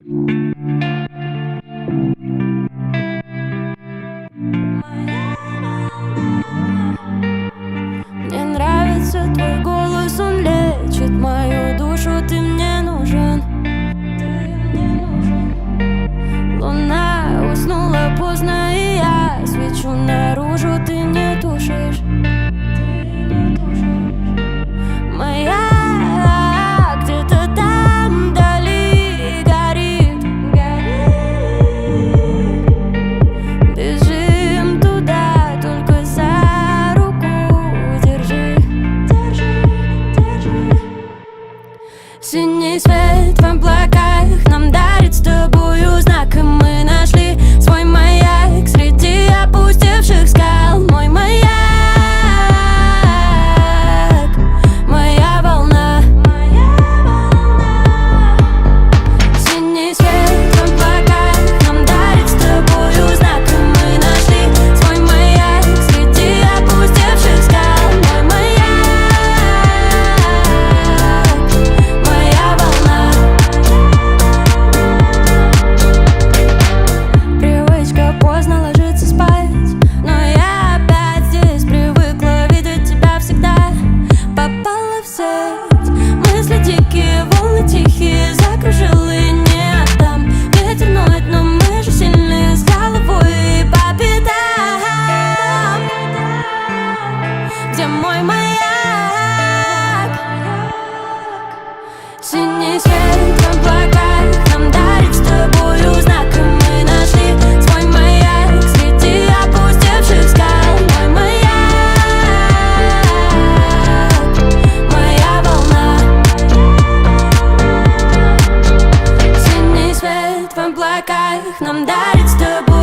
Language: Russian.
Мне нравится твой голос, он лечит мою душу. Ты мне нужен, луна уснула поздно, и я свечу наружу. Ты не тушишь, Маяк где-то там вдали горит. Бежим туда, только за руку держи. Синий свет в облаках нам дарит с тобою знак, и мы нашли свой маяк среди опустевших скал. Мой маяк, моя волна. Синий свет в облаках нам дарит с тобою знак, и мы нашли свой маяк среди опустевших скал. Мой маяк, моя волна. Привычка поздно ложиться спать, но я опять здесь привыкла видеть тебя всегда. Попала в сеть, мысли дикие, волны тихие, закружили, не отдам. Ветер ноет, но мы же сильны, с головой и по пятам. Где мой маяк? Синий свет в облаках нам дарит с тобою знак, и мы нашли свой маяк среди опустевших скал. Мой маяк, моя волна. Синий свет в облаках нам дарит с тобой